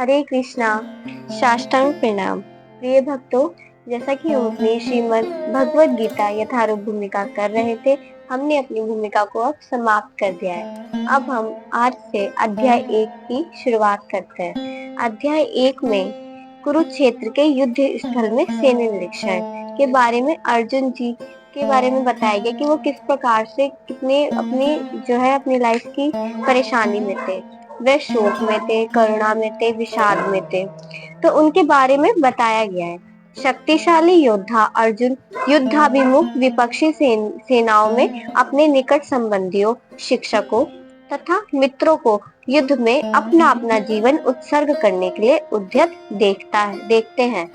हरे कृष्णा। साष्टांग प्रणाम। प्रिय भक्तों, जैसा कि हम अपनी श्रीमद् भगवद गीता यथारूप भूमिका कर रहे थे, हमने अपनी भूमिका को अब समाप्त कर दिया है। अब हम आज से अध्याय 1 की शुरुआत करते हैं। अध्याय 1 में कुरुक्षेत्र के युद्ध स्थल में सैन्य निरीक्षण के बारे में अर्जुन जी के बारे में बताया गया कि वो किस प्रकार से कितने अपनी लाइफ की परेशानी में थे। वे शोक में थे, करुणा में थे, विषाद में थे। तो उनके बारे में बताया गया है। शक्तिशाली योद्धा अर्जुन युद्धाभिमुख विपक्षी सेनाओं में अपने निकट संबंधियों, शिक्षकों तथा मित्रों को युद्ध में अपना अपना जीवन उत्सर्ग करने के लिए उद्यत देखते हैं।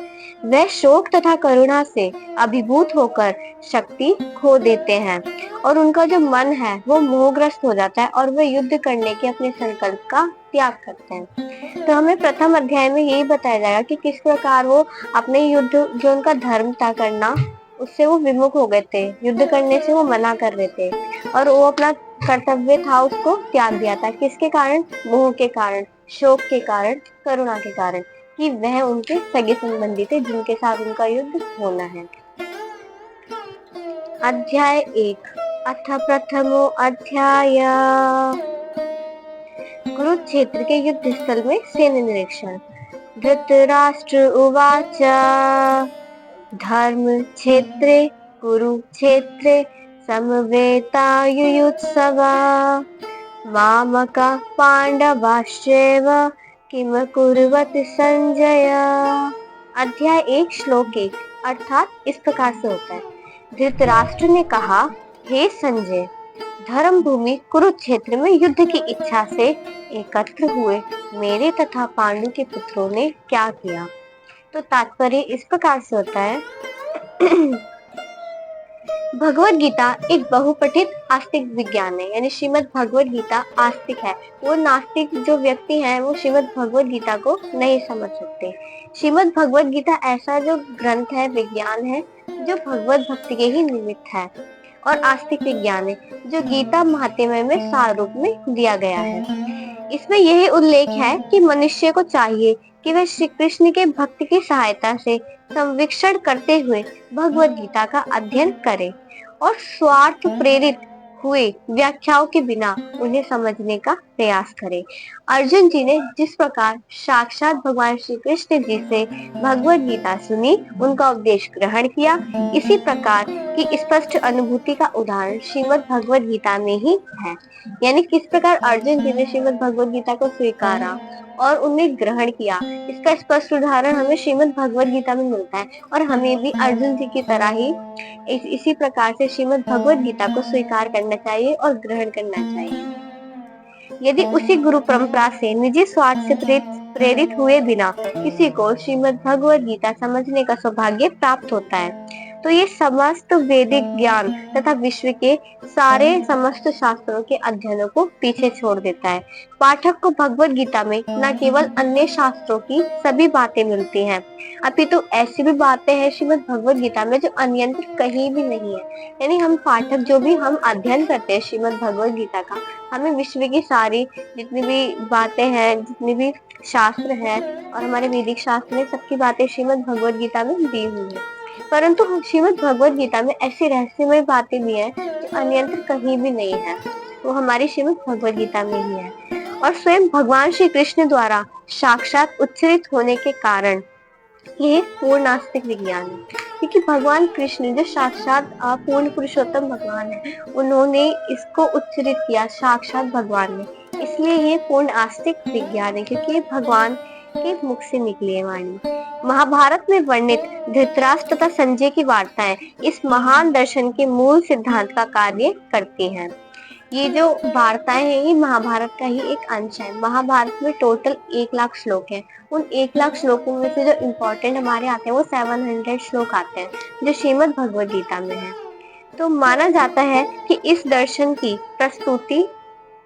वे शोक तथा करुणा से अभिभूत होकर शक्ति खो देते हैं और उनका जो मन है वो मोहग्रस्त हो जाता है और वे युद्ध करने के अपने संकल्प का त्याग करते हैं। तो हमें प्रथम अध्याय में यही बताया जाएगा कि किस प्रकार वो अपने युद्ध जो उनका धर्म था करना, उससे वो विमुख हो गए थे, युद्ध करने से वो मना कर रहे थे और वो अपना कर्तव्य था उसको त्याग दिया था। किसके कारण? मोह के कारण, शोक के कारण, करुणा के कारण, कि वह उनके सगे संबंधी थे जिनके साथ उनका युद्ध होना है। अध्याय 1। अथ प्रथमो अध्याय। कुरुक्षेत्र के युद्ध स्थल में सैन्य निरीक्षण। धृतराष्ट्र उवाच धर्म क्षेत्रे कुरुक्षेत्रे समवेतायुयुत्सवा मामका पांडवाश्चैव किम कुर्वत संजय। अध्याय 1 श्लोक 1 अर्थात इस प्रकार से होता है। धृतराष्ट्र ने कहा, हे संजय, धर्म भूमि कुरुक्षेत्र में युद्ध की इच्छा से एकत्र हुए मेरे तथा पांडु के पुत्रों ने क्या किया। तो तात्पर्य इस प्रकार से होता है। भगवत गीता एक बहुपठित आस्तिक विज्ञान है, यानी श्रीमद् भगवत गीता आस्तिक है। वो नास्तिक जो व्यक्ति हैं वो श्रीमद् भगवत गीता को नहीं समझ सकते। श्रीमद् भगवत गीता ऐसा जो ग्रंथ है, विज्ञान है, जो भगवत भक्ति के ही निमित्त है और आस्तिक विज्ञान है जो गीता महात्म्य में सार रूप में दिया गया है। इसमें यही उल्लेख है कि मनुष्य को चाहिए कि वह श्री कृष्ण के भक्त की सहायता से संवीक्षण करते हुए भगवत गीता का अध्ययन करे और स्वार्थ प्रेरित हुए व्याख्याओं के बिना उन्हें समझने का प्रयास करे। अर्जुन जी ने जिस प्रकार साक्षात भगवान श्री कृष्ण जी से भगवत गीता सुनी, उनका उपदेश ग्रहण किया, इसी प्रकार की स्पष्ट अनुभूति का उदाहरण श्रीमद् भगवत गीता में ही है। यानी किस प्रकार अर्जुन जी ने श्रीमद् भगवत गीता को स्वीकारा और उन्हें ग्रहण किया, इसका स्पष्ट उदाहरण हमें श्रीमद् भगवत गीता में मिलता है। और हमें भी अर्जुन जी की तरह ही इसी प्रकार से श्रीमद् भगवत गीता को स्वीकार करना चाहिए और ग्रहण करना चाहिए। यदि उसी गुरु परंपरा से निजी स्वार्थ से प्रेरित हुए बिना किसी को श्रीमद् भगवत गीता समझने का सौभाग्य प्राप्त होता है, तो ये समस्त वैदिक ज्ञान तथा विश्व के सारे समस्त शास्त्रों के अध्ययनों को पीछे छोड़ देता है। पाठक को भगवत गीता में न केवल अन्य शास्त्रों की सभी बातें मिलती हैं, अपितु ऐसी भी बातें हैं श्रीमद् भगवत गीता में जो अन्यत्र कहीं भी नहीं है। यानी हम पाठक जो भी हम अध्ययन करते हैं श्रीमद् भगवत गीता का, हमें विश्व की सारी जितनी भी बातें हैं, जितनी भी शास्त्र है और हमारे वैदिक शास्त्र में सबकी बातें श्रीमद् भगवत गीता में दी हुई है। परंतु श्रीमद् भगवत गीता में ऐसी रहस्यमय बातें भी हैं जो अन्यत्र कहीं भी नहीं है, वो हमारी श्रीमद् भगवत गीता में ही है। और स्वयं भगवान श्री कृष्ण द्वारा साक्षात उच्चरित होने के कारण ये पूर्ण नास्तिक विज्ञान है, क्योंकि भगवान कृष्ण जो साक्षात पूर्ण पुरुषोत्तम भगवान है, उन्होंने इसको उच्चरित किया साक्षात भगवान ने, इसलिए ये पूर्ण आस्तिक विज्ञान है, क्योंकि ये भगवान के मुख से निकली है वाणी। महाभारत में वर्णित धृतराष्ट्र तथा संजय की वार्ताएं इस महान दर्शन के मूल सिद्धांत का कार्य करती हैं। ये जो वार्ताएं हैं ये महाभारत का ही एक अंश है। महाभारत में टोटल 1,00,000 श्लोक हैं। उन 1,00,000 श्लोकों में से जो इम्पोर्टेंट हमारे आते हैं वो 700 श्लोक आते हैं जो श्रीमद् भगवद गीता में है। तो माना जाता है कि इस दर्शन की प्रस्तुति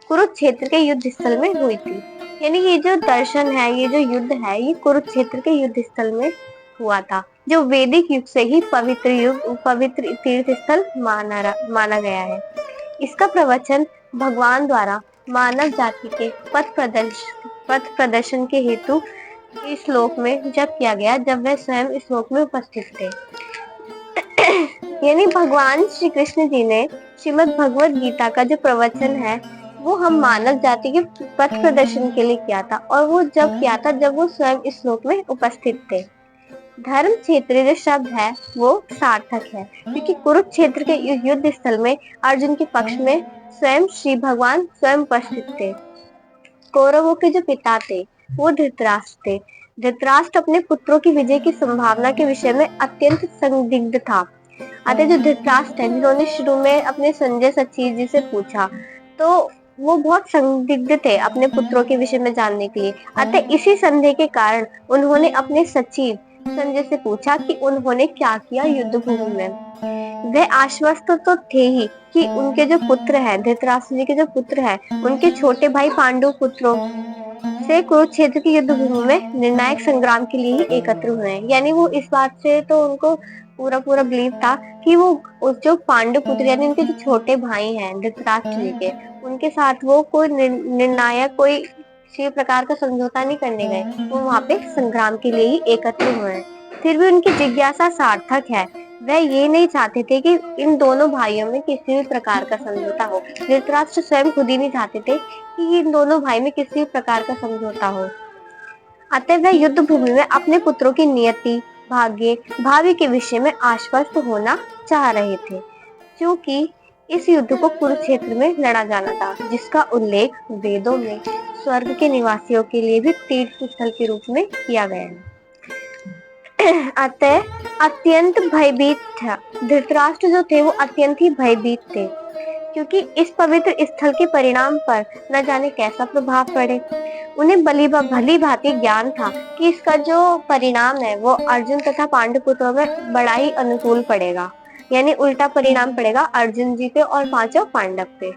कुरुक्षेत्र के युद्ध स्थल में हुई थी। यानी ये जो दर्शन है, ये जो युद्ध है, ये कुरुक्षेत्र के युद्ध स्थल में हुआ था, जो वैदिक युग से ही पवित्र तीर्थ स्थल माना गया है। इसका प्रवचन भगवान द्वारा मानव जाति के पथ प्रदर्शन के हेतु इस श्लोक में जप किया गया जब वह स्वयं इस श्लोक में उपस्थित थे। यानी भगवान श्री कृष्ण जी ने श्रीमद् भगवत गीता का जो प्रवचन है वो हम मानव जाति के पथ प्रदर्शन के लिए किया था, और वो जब किया था जब वो स्वयं इस श्लोक में उपस्थित थे। धर्म क्षेत्र जो शब्द है वो सार्थक है, क्योंकि कुरुक्षेत्र के युद्ध स्थल में अर्जुन के पक्ष में स्वयं श्री भगवान स्वयं उपस्थित थे। कौरवों के जो पिता थे वो धृतराष्ट्र थे। धृतराष्ट्र अपने पुत्रों की विजय की संभावना के विषय में अत्यंत संदिग्ध था। अतः जो धृतराष्ट्र है जिन्होंने शुरू में अपने संजय सचिव जी से पूछा, तो वो बहुत संदिग्ध थे अपने पुत्रों के विषय में जानने के लिए। अतः इसी संदेह के कारण उन्होंने अपने सचिव संजय से पूछा कि उन्होंने क्या किया युद्ध भूमि में। वे आश्वस्त तो थे ही कि उनके जो पुत्र हैं, धृतराष्ट्र जी के जो पुत्र हैं, उनके छोटे भाई पांडु पुत्रों से कुरुक्षेत्र की युद्ध भूमि में निर्णायक संग्राम के लिए ही एकत्र हुए हैं। यानी वो इस बात से तो उनको पूरा पूरा बिलीव था कि वो उस जो पांडु पुत्र यानी उनके जो छोटे भाई हैं धृतराष्ट्र जी के, उनके साथ वो कोई निर्णायक कोई किसी प्रकार का समझौता नहीं करने गए, वो वहां पे संग्राम के लिए ही एकत्र हुए हैं। फिर भी उनकी जिज्ञासा सार्थक है। वह ये नहीं चाहते थे कि इन दोनों भाइयों में किसी भी प्रकार का समझौता हो। धृतराष्ट्र स्वयं खुद ही नहीं चाहते थे कि इन दोनों भाई में किसी भी प्रकार का समझौता हो। अतः वह युद्ध भूमि में अपने पुत्रों की नियति, भाग्य, भावी के विषय में आश्वस्त होना चाह रहे थे, क्योंकि इस युद्ध को कुरुक्षेत्र में लड़ा जाना था, जिसका उल्लेख वेदों में स्वर्ग के निवासियों के लिए भी तीर्थ स्थल के रूप में किया गया है। अतः अत्यंत भयभीत था। धृतराष्ट्र जो थे वो अत्यंत ही भयभीत थे, क्योंकि इस पवित्र स्थल के परिणाम पर न जाने कैसा प्रभाव पड़े। उन्हें भली भांति ज्ञान था कि इसका जो परिणाम है वो अर्जुन तथा पांडु पुत्रों में बड़ा ही अनुकूल पड़ेगा, यानी उल्टा परिणाम पड़ेगा अर्जुन जी पे और पांचों पांडव पे,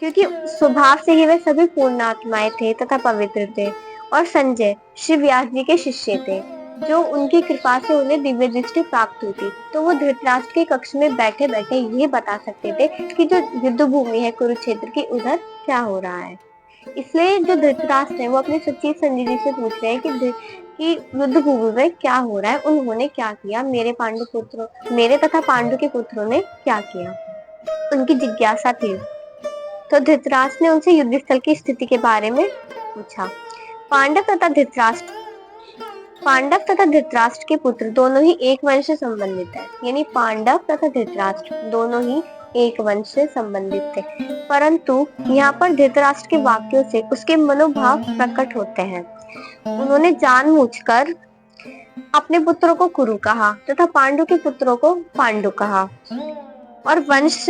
क्योंकि स्वभाव से ही वे सभी पूर्णात्माएं थे तथा पवित्र थे। और संजय श्री व्यास जी के शिष्य थे, जो उनकी कृपा से उन्हें दिव्य दृष्टि प्राप्त हुई थी, तो वो धृतराष्ट्र के कक्ष में बैठे बैठे ये बता सकते थे कि जो युद्ध भूमि है कुरुक्षेत्र की उधर क्या हो रहा है। इसलिए जो धृतराष्ट्र है वो अपने सचिव संजय जी से पूछ रहे हैं कि युद्ध भूमि में क्या हो रहा है, उन्होंने क्या किया, मेरे तथा पांडु के पुत्रों ने क्या किया, उनकी जिज्ञासा थी। तो धृतराष्ट्र ने उनसे युद्ध स्थल की स्थिति के बारे में पूछा। पांडव तथा धृतराष्ट्र के पुत्र दोनों ही एक वंश से संबंधित है, यानी पांडव तथा धृतराष्ट्र दोनों ही एक वंश से संबंधित थे, परंतु यहाँ पर धृतराष्ट्र के वाक्यों से उसके मनोभाव प्रकट होते हैं। उन्होंने जानबूझकर अपने पुत्रों को कुरु कहा तथा पांडु के पुत्रों को पांडु कहा, और वंश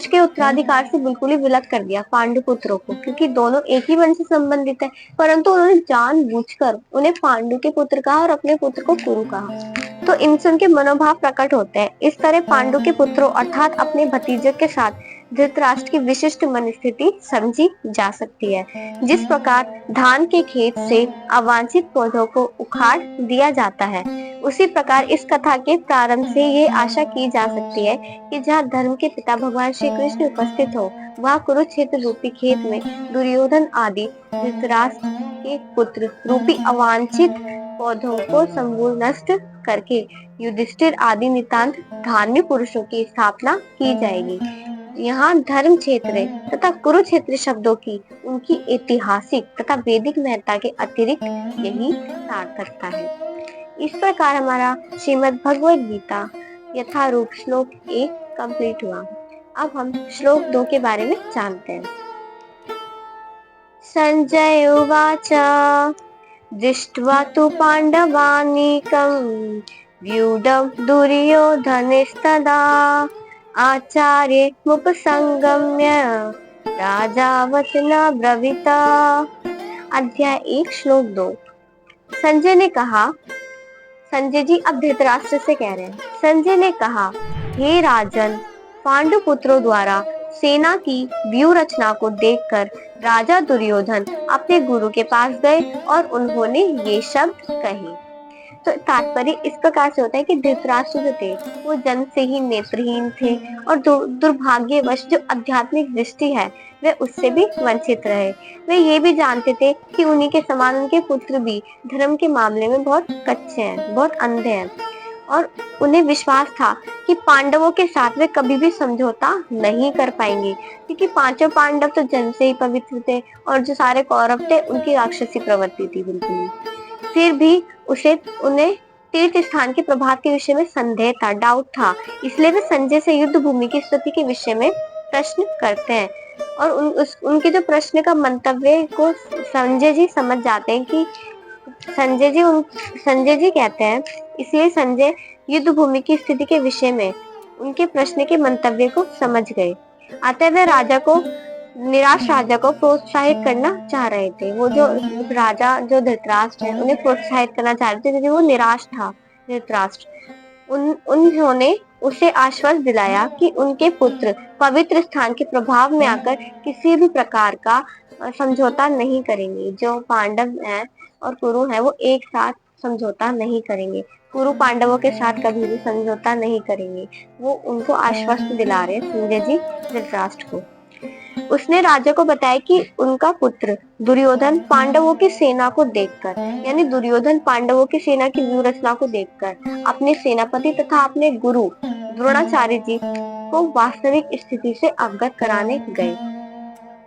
के उत्तराधिकार से बिल्कुल ही विलग कर दिया पांडु पुत्रों को, क्योंकि दोनों एक ही वंश से संबंधित है, परंतु उन्होंने जानबूझकर उन्हें पांडु के पुत्र कहा और अपने पुत्र को कुरु कहा। तो इनसे उनके मनोभाव प्रकट होते हैं। इस तरह पांडु के पुत्रों अर्थात अपने भतीजे के साथ धृतराष्ट्र की विशिष्ट मनस्थिति समझी जा सकती है। जिस प्रकार धान के खेत से अवांछित पौधों को उखाड़ दिया जाता है, उसी प्रकार इस कथा के प्रारंभ से ये आशा की जा सकती है कि जहाँ धर्म के पिता भगवान श्री कृष्ण उपस्थित हो, वहाँ कुरुक्षेत्र रूपी खेत में दुर्योधन आदि धृतराष्ट्र के पुत्र रूपी अवांछित पौधों को समूल नष्ट करके युधिष्ठिर आदि नितांत धार्मिक पुरुषों की स्थापना की जाएगी। यहाँ धर्म क्षेत्र तथा कुरुक्षेत्र शब्दों की उनकी ऐतिहासिक तथा वैदिक महत्ता के अतिरिक्त यही सार्थकता है। इस प्रकार हमारा श्रीमद् भगवद गीता यथारूप श्लोक 1 कंप्लीट हुआ। अब हम श्लोक 2 के बारे में जानते हैं। संजय उवाच दृष्ट्वा तु पाण्डवानीकं व्यूढं दुर्योधनस्तदा आचार्य मुपसंगम्य राजा वचन ब्रवीता। अध्याय 1 श्लोक 2। संजय ने कहा, संजय जी अब धृतराष्ट्र से कह रहे हैं। संजय ने कहा, हे राजन, पांडु पुत्रों द्वारा सेना की व्यूह रचना को देखकर राजा दुर्योधन अपने गुरु के पास गए और उन्होंने ये शब्द कहे। तो तात्पर्य इस प्रकार से होता है कि धृतराष्ट्र जो थे वो जन्म से ही नेत्रहीन थे और दुर्भाग्यवश जो आध्यात्मिक दृष्टि है वे उससे भी वंचित रहे। वे ये भी जानते थे कि उन्हीं के समान उनके पुत्र भी धर्म के मामले में बहुत कच्चे हैं, बहुत अंधे हैं और उन्हें विश्वास था कि पांडवों के साथ वे कभी भी समझौता नहीं कर पाएंगे, क्योंकि पांचों पांडव तो जन्म से ही पवित्र थे और जो सारे कौरव थे उनकी राक्षसी प्रवृत्ति थी बिल्कुल ही। फिर भी उसे उन्हें तीर्थ स्थान के प्रभाव के विषय में संदेह था, डाउट था, इसलिए वे संजय से युद्ध भूमि की स्थिति के विषय में प्रश्न करते हैं और उनके जो प्रश्न का मंतव्य को संजय जी समझ जाते हैं कि संजय जी कहते हैं, इसलिए संजय युद्ध भूमि की स्थिति के विषय में उनके प्रश्न के मंतव्य को समझ गए। अतः वे निराश राजा को प्रोत्साहित करना चाह रहे थे। वो जो राजा जो धृतराष्ट्र है उन्हें प्रोत्साहित करना चाह रहे थे क्योंकि वो निराश था धृतराष्ट्र। उन्होंने उसे आश्वासन दिलाया कि उनके पुत्र पवित्र स्थान के प्रभाव में आकर किसी भी प्रकार का समझौता नहीं करेंगे। जो पांडव हैं और कुरु हैं वो एक साथ समझौता नहीं करेंगे, कुरु पांडवों के साथ कभी भी समझौता नहीं करेंगे। वो उनको आश्वस्त दिला रहे संजय जी धृतराष्ट्र को। उसने राजा को बताया कि उनका पुत्र दुर्योधन पांडवों की सेना को देखकर, यानी दुर्योधन पांडवों की सेना की व्यूह रचना को देखकर अपने सेनापति तथा अपने गुरु द्रोणाचार्य जी को वास्तविक स्थिति से अवगत कराने गए।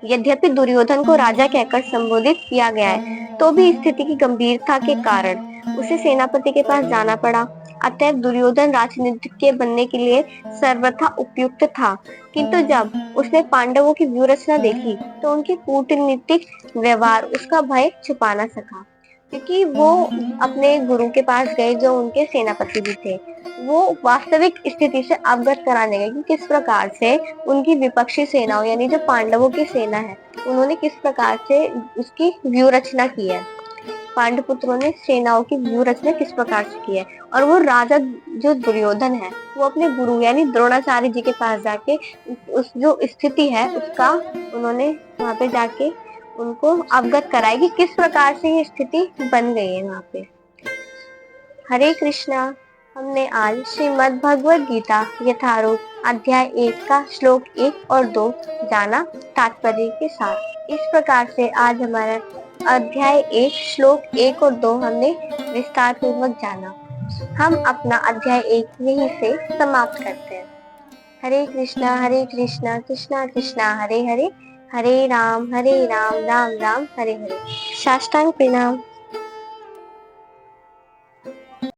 यद्यपि दुर्योधन को राजा कहकर संबोधित किया गया है, तो भी स्थिति की गंभीरता के कारण उसे सेनापति के पास जाना पड़ा। अतएव दुर्योधन राजनीतिक के बनने के लिए सर्वथा उपयुक्त था, किंतु जब उसने पांडवों की व्यूह रचना देखी तो उनके कूटनीतिक व्यवहार उसका भय छुपा न सका, क्योंकि वो अपने गुरु के पास गए जो उनके सेनापति भी थे। वो वास्तविक स्थिति से अवगत कराने गए कि किस प्रकार से उनकी विपक्षी सेनाओं यानी जो पांडवों की सेना है उन्होंने किस प्रकार से उसकी व्यूह रचना की है, पांडु पुत्रों ने सेनाओं की व्यूह रचना किस प्रकार से की है। और वो राजा जो दुर्योधन है वो अपने गुरु यानी द्रोणाचार्य जी के पास जाके उस जो स्थिति है उसका उन्होंने वहां पे जाके उनको अवगत कराया कि किस प्रकार से ये स्थिति बन गई है वहां पे। हरे कृष्णा। हमने आज श्रीमद् भगवद गीता यथारूप अध्याय 1 का श्लोक 1 और 2 जाना तात्पर्य के साथ। इस प्रकार से आज हमारा अध्याय 1 श्लोक 1 और 2 हमने विस्तार पूर्वक जाना। हम अपना अध्याय 1 यहीं से समाप्त करते हैं। हरे कृष्णा कृष्णा कृष्णा हरे हरे, हरे राम राम राम हरे हरे। साष्टांग प्रणाम।